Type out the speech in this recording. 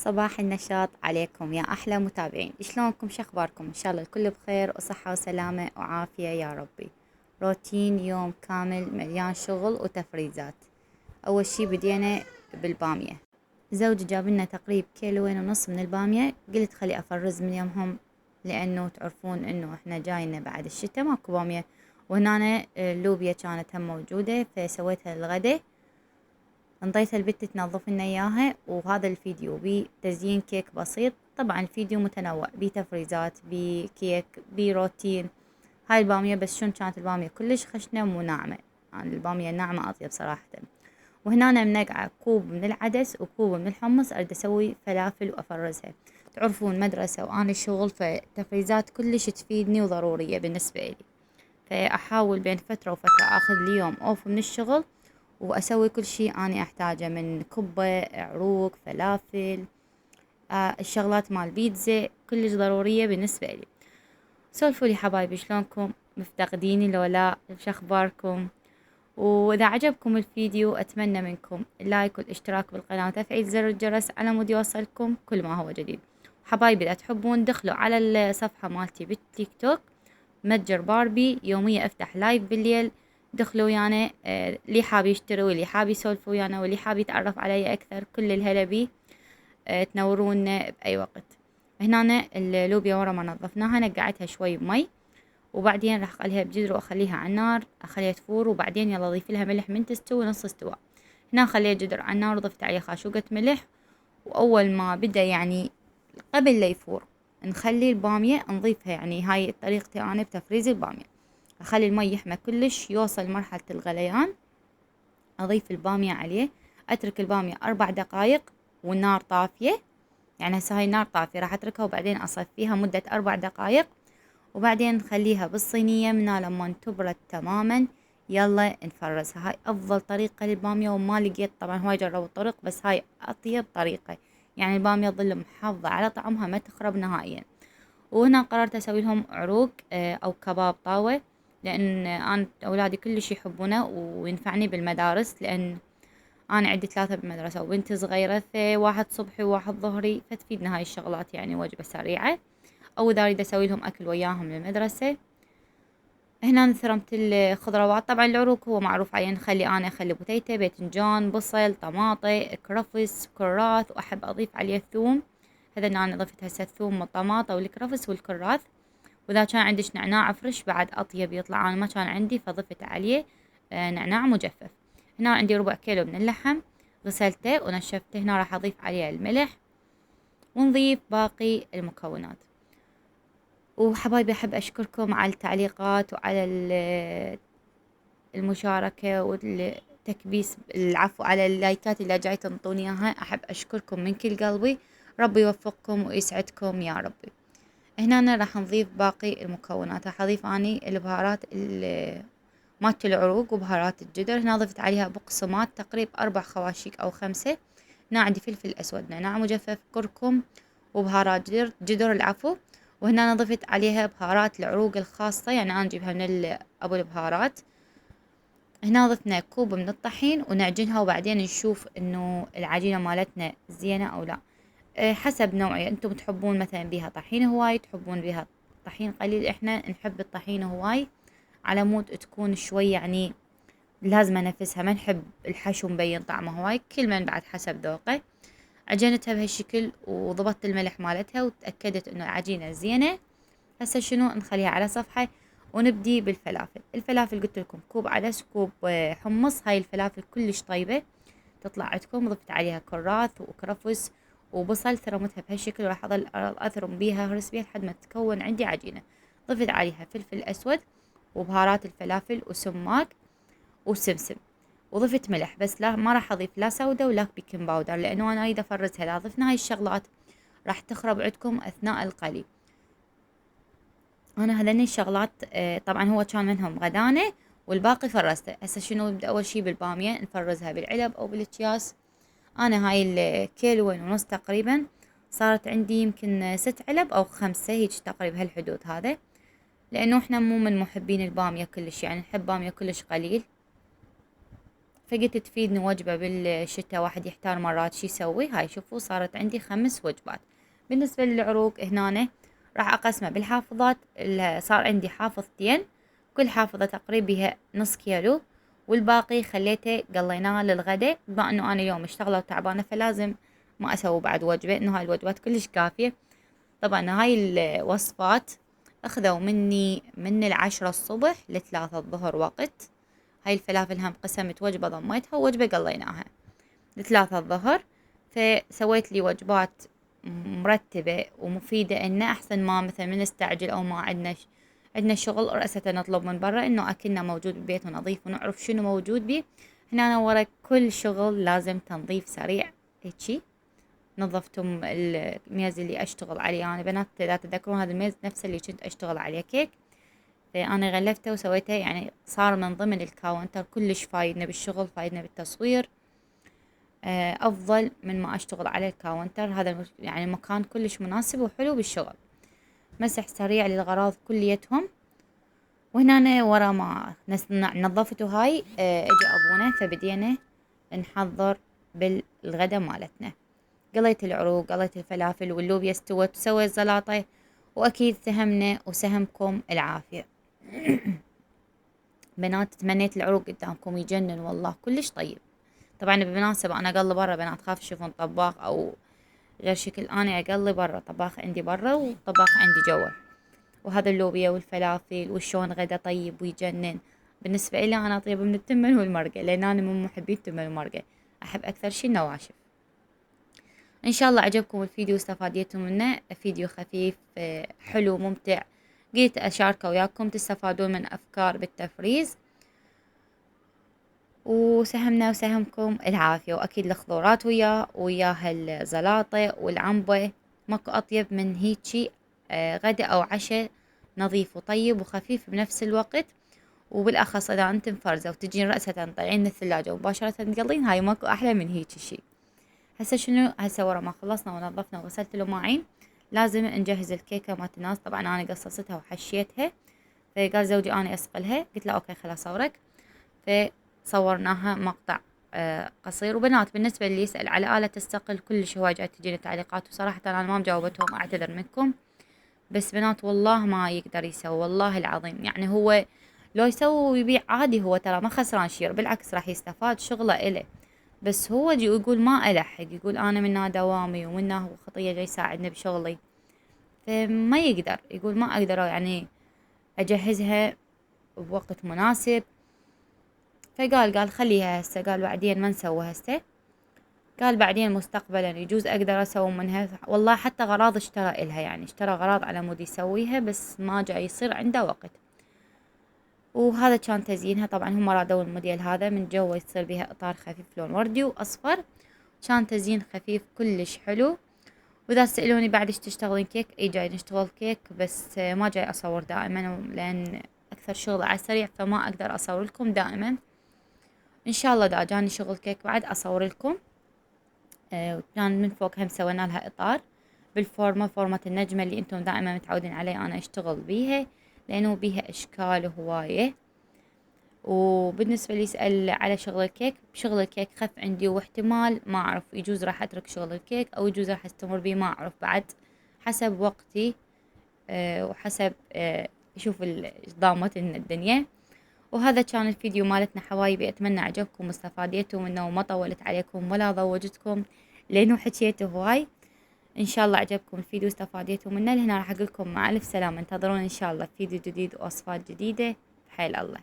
صباح النشاط عليكم يا أحلى متابعين. شلونكم؟ شخباركم؟ إن شاء الله الكل بخير وصحة وسلامة وعافية يا ربي. روتين يوم كامل مليان شغل وتفريزات. أول شي بدينا بالبامية. زوجي جاب لنا تقريب كيلوين ونص من البامية، قلت خلي أفرز من يومهم لأنه تعرفون إنه إحنا جاينا بعد الشتاء ماكو بامية، وهنا اللوبيا كانت هم موجودة فسويتها للغدا. انطيت البت تنظف لنا اياها، وهذا الفيديو بتزيين كيك بسيط. طبعا الفيديو متنوع، بيه تفريزات، بيه كيك، بيه روتين. هاي البامية بس شون كانت البامية كلش خشنة ومو ناعمة، يعني البامية الناعمة اطيب صراحة. وهنا أنا منقعة كوب من العدس وكوب من الحمص، اريد اسوي فلافل وافرزها. تعرفون مدرسة وانا شغل، فتفريزات كلش تفيدني وضرورية بالنسبة لي. فاحاول بين فترة وفترة اخذ لي يوم اوف من الشغل وأسوي كل شيء أنا أحتاجه، من كبة، عروق، فلافل، الشغلات مال بيتزا كلش ضرورية بالنسبة لي. سولفوا لي حبايبي، شلونكم؟ مفتقديني لو لا؟ شخباركم؟ وإذا عجبكم الفيديو أتمنى منكم اللايك والاشتراك بالقناة وتفعيل زر الجرس على مود يوصلكم كل ما هو جديد. حبايبي إذا تحبون دخلوا على الصفحة مالتي بالتيك توك، متجر باربي، يوميا افتح لايف بالليل. دخلوا ويانا، اللي حاب يشتري واللي حاب يسولف ويانا واللي حاب يتعرف علي اكثر كل الهلا بيه. تنورونا باي وقت. هنا اللوبيا ورا ما نظفناها نقعتها شوي بمي، وبعدين راح اقليها بجدر واخليها على النار، اخليها تفور، وبعدين يلا اضيف لها ملح من تستوي نص استواء. هنا خليها جدر على النار وضفت عليه خاشوقة ملح، واول ما بدا يعني قبل لا يفور نخلي البامية نضيفها. يعني هاي طريقتي أنا بتفريز البامية، أخلي المي يحمى كلش يوصل مرحلة الغليان، أضيف البامية عليه، أترك البامية 4 دقايق والنار طافية. يعني هسه هاي النار طافية، راح أتركها وبعدين أصفيها مدة 4 دقايق، وبعدين نخليها بالصينية من لما تبرد تماما. يلا نفرزها. هاي أفضل طريقة للبامية، وما لقيت طبعا هواي جربوا الطرق، بس هاي أطيب طريقة. يعني البامية تظل محافظة على طعمها ما تخرب نهائيا. وهنا قررت أسوي لهم عروق أو كباب طاوة، لأن أنا أولادي كلش يحبونه وينفعني بالمدارس، لأن أنا عندي 3 بالمدرسة وبنتي صغيرة، فواحد صبحي وواحد ظهري، فتفيدنا هاي الشغلات يعني وجبة سريعة. أو إذا أريد أسوي لهم أكل وياهم للمدرسة. هنا ثرمت الخضروات. طبعا العروق هو معروف عليه، أنا أخلي بوتيتا، باذنجان، بصل، طماطة، كرفس، كراث، وأحب أضيف عليه الثوم. هذا أنا ضفت هسه الثوم والطماطة والكرفس والكراث. وإذا كان عندش نعناع فريش بعد أطيب يطلع، أنا ما كان عندي فضفت عليه نعناع مجفف. هنا عندي 1/4 كيلو من اللحم، غسلته ونشفته. هنا راح أضيف عليه الملح ونضيف باقي المكونات. وحبايبي أحب أشكركم على التعليقات وعلى المشاركة والتكبيس، العفو، على اللايكات اللي جاي تنطوني إياها. أحب أشكركم من كل قلبي، ربي يوفقكم ويسعدكم يا ربي. هنا راح نضيف باقي المكونات. راح أضيف أني البهارات مالت العروق وبهارات الجدر. هنا ضفت عليها بقسماط تقريب 4 خواشيق أو 5. هنا عندي فلفل أسود، نعناع مجفف، كركم، وبهارات جدر العفو. وهنا أنا ضفت عليها بهارات العروق الخاصة، يعني أنا أجيبها من أبو البهارات. هنا ضفنا كوب من الطحين ونعجنها، وبعدين نشوف إنه العجينة مالتنا زينة أو لا. حسب نوعية، انتم تحبون مثلا بيها طحين هواي، تحبون بيها طحين قليل. احنا نحب الطحين هواي على مود تكون شوي يعني لازم نفسها، ما نحب الحشو مبين طعمه هواي. كل من بعد حسب ذوقه. عجنتها بهالشكل وضبطت الملح مالتها وتأكدت انه العجينة زينة. هسه شنو، نخليها على صفحة ونبدي بالفلافل. الفلافل قلت لكم كوب عدس وكوب حمص. هاي الفلافل كلش طيبة تطلع عندكم. ضفت عليها كراث وكرفس وبصل، ثرمتها بهالشكل، وراح اظل اثرم بيها هرس بيها لحد ما تكون عندي عجينة. ضفت عليها فلفل اسود وبهارات الفلافل وسماق وسمسم، وضفت ملح بس. لا، ما راح اضيف لا سودا ولا بيكنج باودر، لانه انا اريد افرزها. اذا ضفنا هاي الشغلات راح تخرب عندكم اثناء القلي. انا هذني الشغلات طبعا هو كان منهم غدانة والباقي فرزته. هسه شنو، نبدا اول شي بالبامية، نفرزها بالعلب او بالاكياس. انا هاي الكيلوين ونص تقريبا صارت عندي يمكن 6 علب او 5، هيك تقريبا هالحدود هذا. لانه احنا مو من محبين البامية كلش، يعني نحب بامية كلش قليل. فقلت تفيدني وجبة بالشتاء، واحد يحتار مرات شي يسوي. هاي شوفوا صارت عندي 5 وجبات. بالنسبة للعروق هنا راح أقسمه بالحافظات. صار عندي حافظتين، كل حافظة تقريبا بها نص كيلو، والباقي خليته قليناه للغدا. بما انه انا اليوم مشتغلة وتعبانة فلازم ما اسوي بعد وجبة، انه هاي الوجبات كلش كافية. طبعا هاي الوصفات اخذوا مني من 10 الصبح ل3 الظهر وقت. هاي الفلافل هم قسمت وجبة ضميتها ووجبة قليناها ل3 الظهر. فسويت لي وجبات مرتبة ومفيدة، إنه أحسن ما مثلا من نستعجل أو ما عندنا شغل رأسة نطلب من برا، إنه أكلنا موجود بالبيت ونظيف ونعرف شنو موجود بيه. هنا أنا ورا كل شغل لازم تنظيف سريع هيجي. نظفتم الميز اللي أشتغل عليه أنا بنات، إذا تذكرون هذا الميز نفسه اللي كنت أشتغل عليه كيك، فأنا غلفته وسويته، يعني صار من ضمن الكاونتر. كلش فايدنا بالشغل، فايدنا بالتصوير، أفضل من ما أشتغل على الكاونتر. هذا يعني مكان كلش مناسب وحلو بالشغل. مسح سريع للغراض كليتهم. وهنا أنا ورا ما نظفته هاي اجى أبونا، فبدينا نحضر بالغدا مالتنا. قليت العروق، قليت الفلافل، واللوبيا استوت، وسويت زلاطة. وأكيد سهمنا وسهمكم العافية. بنات تمنيت العروق قدامكم يجنن والله كلش طيب. طبعا بالمناسبة أنا أقلي برا، بنات خاف يشوفون طباخ أو غير شكل. أنا أقلي برا، طباخ عندي برا وطباخ عندي جوا. وهذا اللوبيا والفلافل وشون غدا طيب ويجنن. بالنسبة إلي أنا أطيب من التمن والمرقة، لأن أنا من محبي التمن والمرقة، أحب أكثر شي النواشف. إن شاء الله عجبكم الفيديو واستفاديتوا منه. فيديو خفيف حلو ممتع، قلت أشاركه وياكم تستفادون من أفكار بالتفريز. وسهمنا وسهمكم العافية. وأكيد الخضورات وياها الزلاطة والعنبة، ماكو أطيب من هيجي غدا أو عشاء نظيف وطيب وخفيف بنفس الوقت. وبالأخص إذا أنتم فرزة وتجين رأسها تطلعين من الثلاجة ومباشرة تقلين، هاي ماكو أحلى من هيجي شي. هسه شنو، هسه ورا ما خلصنا ونظفنا وغسلت المواعين لازم نجهز الكيكة مالت الناس. طبعا أنا قصصتها وحشيتها، فقال زوجي أنا أسقلها، قلت له أوكي خلاص أصورك. فصورناها مقطع قصير. وبنات بالنسبة اللي يسأل على آلة الصقل كلش هواي جاي تجيني تعليقات، وصراحة أنا ما مجاوبتهم، أعتذر منكم. بس بنات والله ما يقدر يسوي، والله العظيم. يعني هو لو يسوي ويبيع عادي، هو ترى ما خسران شي، بالعكس راح يستفاد، شغله إله. بس هو جي يقول ما ألحق، يقول أنا منها دوامي ومنها هو خطية جاي يساعدني بشغلي، فما يقدر، يقول ما أقدر يعني أجهزها بوقت مناسب. فقال خليها هسه، قال بعدين ما نسوي هسه، قال بعدين مستقبلا يجوز اقدر اسوي منها. والله حتى غراض اشترى إلها، يعني اشترى غراض على مود يسويها، بس ما جاي يصير عنده وقت. وهذا كان تزيينها. طبعا هم رادوا الموديل هذا من جوا يصير بها اطار خفيف لون وردي واصفر. كان تزيين خفيف كلش حلو. واذا تسألوني بعد ايش تشتغلين كيك، اي جاي نشتغل كيك، بس ما جاي اصور دائما لان اكثر شغل على السريع، فما اقدر اصور لكم دائما. ان شاء الله دا جاني شغل كيك بعد اصور لكم. وكان من فوق هم سوينا لها اطار فورمة النجمة اللي انتم دائما متعودين عليه انا اشتغل بيها، لانه بيها اشكال هواية. وبالنسبة لي يسأل على شغل الكيك، شغل الكيك خف عندي، واحتمال ما اعرف يجوز راح اترك شغل الكيك او يجوز راح استمر بيه، ما اعرف بعد حسب وقتي وحسب شوف ضامت الدنيا. وهذا كان الفيديو مالتنا حبايبي، اتمنى عجبكم واستفاديتوا منه وما طولت عليكم ولا ضوجتكم لانه حكيت هواي. ان شاء الله عجبكم الفيديو واستفاديتوا منه. لهنا راح اقول لكم مع الف سلامه، انتظرون ان شاء الله فيديو جديد ووصفات جديده. بحيل الله.